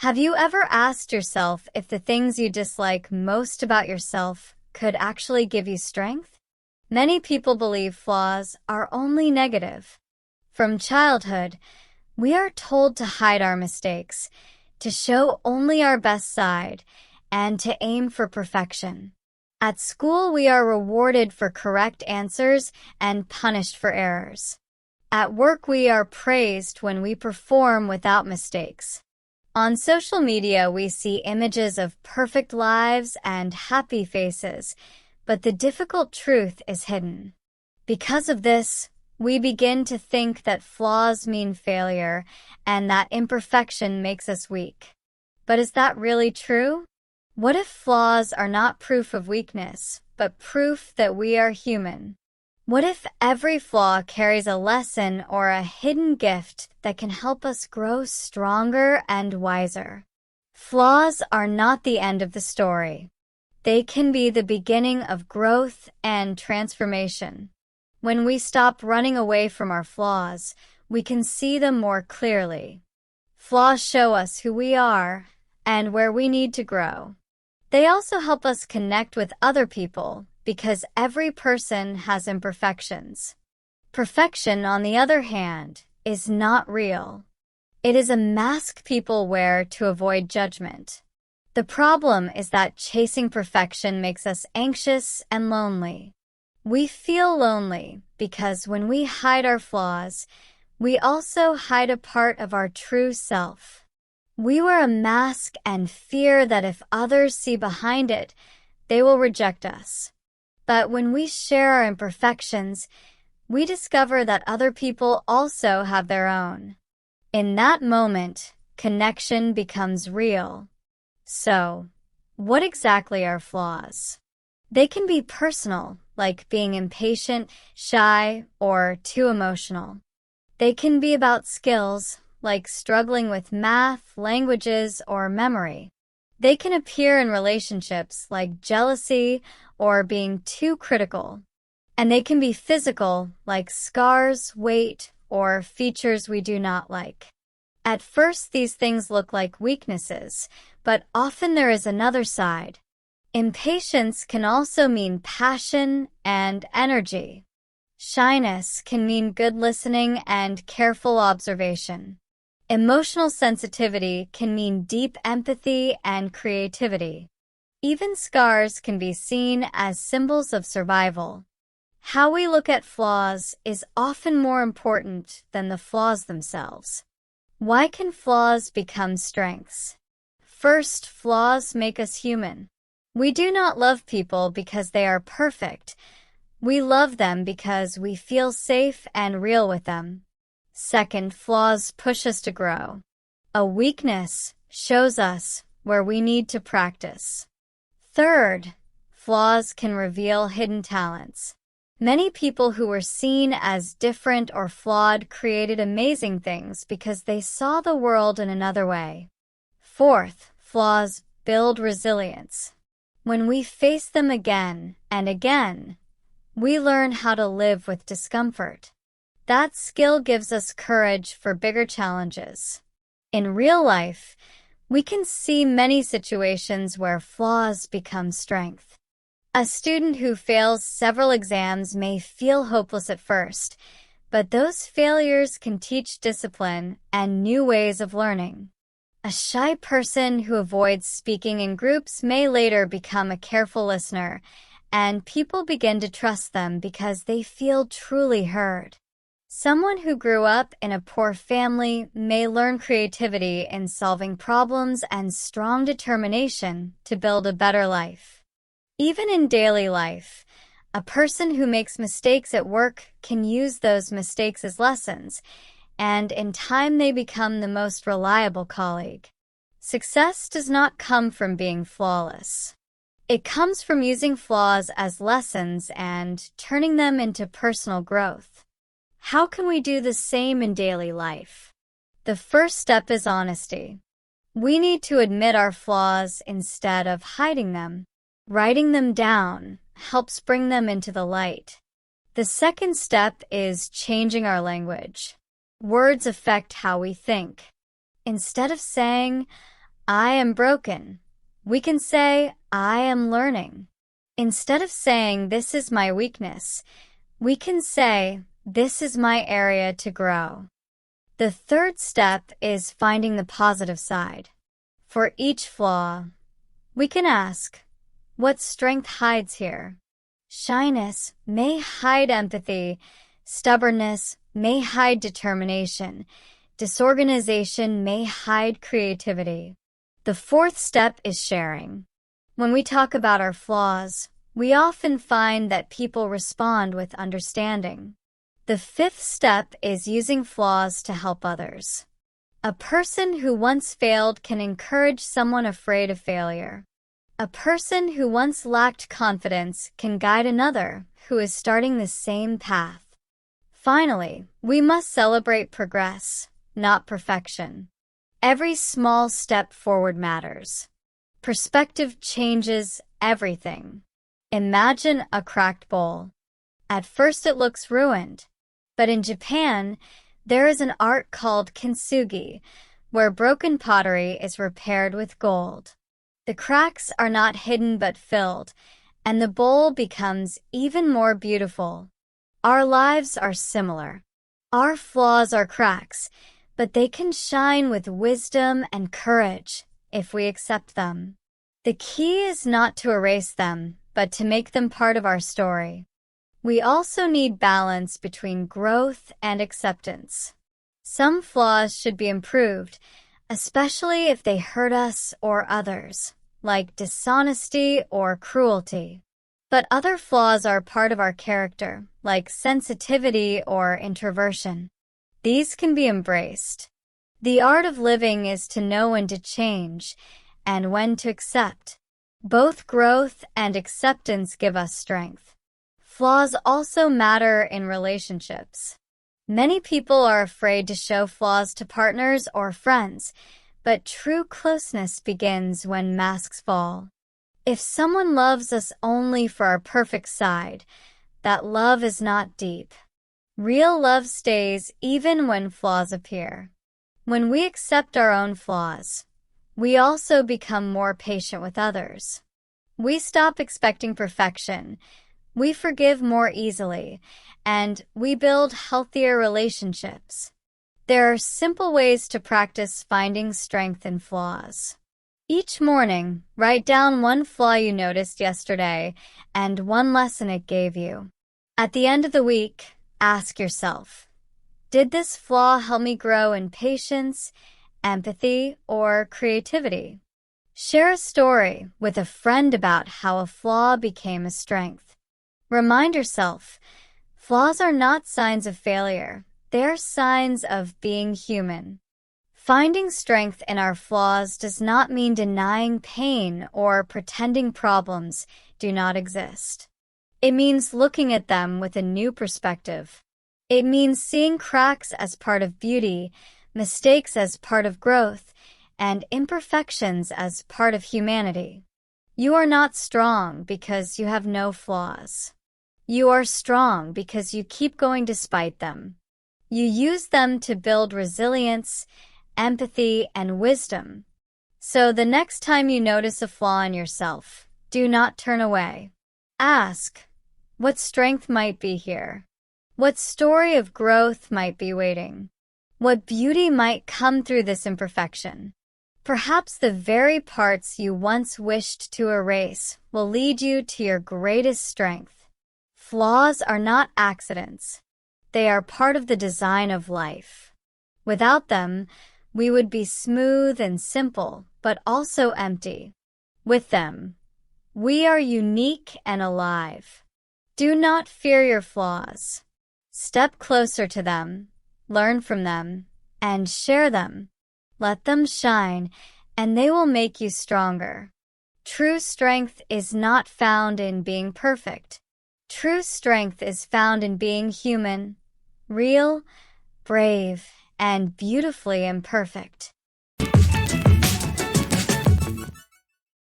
Have you ever asked yourself if the things you dislike most about yourself could actually give you strength? Many people believe flaws are only negative. From childhood, we are told to hide our mistakes, to show only our best side, and to aim for perfection. At school, we are rewarded for correct answers and punished for errors. At work, we are praised when we perform without mistakes. On social media, we see images of perfect lives and happy faces, but the difficult truth is hidden. Because of this, we begin to think that flaws mean failure and that imperfection makes us weak. But is that really true? What if flaws are not proof of weakness, but proof that we are human? What if every flaw carries a lesson or a hidden gift that can help us grow stronger and wiser? Flaws are not the end of the story. They can be the beginning of growth and transformation. When we stop running away from our flaws, we can see them more clearly. Flaws show us who we are and where we need to grow. They also help us connect with other people because every person has imperfections. Perfection, on the other hand, is not real. It is a mask people wear to avoid judgment. The problem is that chasing perfection makes us anxious and lonely. We feel lonely because when we hide our flaws, we also hide a part of our true self. We wear a mask and fear that if others see behind it, they will reject us. But when we share our imperfections, we discover that other people also have their own. In that moment, connection becomes real. So, what exactly are flaws? They can be personal, like being impatient, shy, or too emotional. They can be about skills, like struggling with math, languages, or memory. They can appear in relationships, like jealousy or being too critical. And they can be physical, like scars, weight, or features we do not like. At first, these things look like weaknesses, but often there is another side. Impatience can also mean passion and energy. Shyness can mean good listening and careful observation. Emotional sensitivity can mean deep empathy and creativity. Even scars can be seen as symbols of survival. How we look at flaws is often more important than the flaws themselves. Why can flaws become strengths? First, flaws make us human. We do not love people because they are perfect. We love them because we feel safe and real with them. Second, flaws push us to grow. A weakness shows us where we need to practice. Third, flaws can reveal hidden talents. Many people who were seen as different or flawed created amazing things because they saw the world in another way. Fourth, flaws build resilience. When we face them again and again, we learn how to live with discomfort. That skill gives us courage for bigger challenges. In real life, we can see many situations where flaws become strength. A student who fails several exams may feel hopeless at first, but those failures can teach discipline and new ways of learning. A shy person who avoids speaking in groups may later become a careful listener, and people begin to trust them because they feel truly heard. Someone who grew up in a poor family may learn creativity in solving problems and strong determination to build a better life. Even in daily life, a person who makes mistakes at work can use those mistakes as lessons, and in time they become the most reliable colleague. Success does not come from being flawless. It comes from using flaws as lessons and turning them into personal growth. How can we do the same in daily life? The first step is honesty. We need to admit our flaws instead of hiding them. Writing them down helps bring them into the light. The second step is changing our language. Words affect how we think. Instead of saying, I am broken, we can say, I am learning. Instead of saying, this is my weakness, we can say, this is my area to grow. The third step is finding the positive side. For each flaw, we can ask, what strength hides here? Shyness may hide empathy, stubbornness may hide determination, disorganization may hide creativity. The fourth step is sharing. When we talk about our flaws, we often find that people respond with understanding. The fifth step is using flaws to help others. A person who once failed can encourage someone afraid of failure. A person who once lacked confidence can guide another who is starting the same path. Finally, we must celebrate progress, not perfection. Every small step forward matters. Perspective changes everything. Imagine a cracked bowl. At first it looks ruined, but in Japan, there is an art called kintsugi, where broken pottery is repaired with gold. The cracks are not hidden but filled, and the bowl becomes even more beautiful. Our lives are similar. Our flaws are cracks, but they can shine with wisdom and courage if we accept them. The key is not to erase them, but to make them part of our story. We also need balance between growth and acceptance. Some flaws should be improved, especially if they hurt us or others, like dishonesty or cruelty. But other flaws are part of our character, like sensitivity or introversion. These can be embraced. The art of living is to know when to change and when to accept. Both growth and acceptance give us strength. Flaws also matter in relationships. Many people are afraid to show flaws to partners or friends, but true closeness begins when masks fall. If someone loves us only for our perfect side, that love is not deep. Real love stays even when flaws appear. When we accept our own flaws, we also become more patient with others. We stop expecting perfection, we forgive more easily, and we build healthier relationships. There are simple ways to practice finding strength in flaws. Each morning, write down one flaw you noticed yesterday and one lesson it gave you. At the end of the week, ask yourself, did this flaw help me grow in patience, empathy, or creativity? Share a story with a friend about how a flaw became a strength. Remind yourself, flaws are not signs of failure. They're signs of being human. Finding strength in our flaws does not mean denying pain or pretending problems do not exist. It means looking at them with a new perspective. It means seeing cracks as part of beauty, mistakes as part of growth, and imperfections as part of humanity. You are not strong because you have no flaws. You are strong because you keep going despite them. You use them to build resilience, empathy, and wisdom. So the next time you notice a flaw in yourself, do not turn away. Ask, what strength might be here? What story of growth might be waiting? What beauty might come through this imperfection? Perhaps the very parts you once wished to erase will lead you to your greatest strength. Flaws are not accidents. They are part of the design of life. Without them, we would be smooth and simple, but also empty. With them, we are unique and alive. Do not fear your flaws. Step closer to them, learn from them, and share them. Let them shine, and they will make you stronger. True strength is not found in being perfect. True strength is found in being human, real, brave, and beautifully imperfect.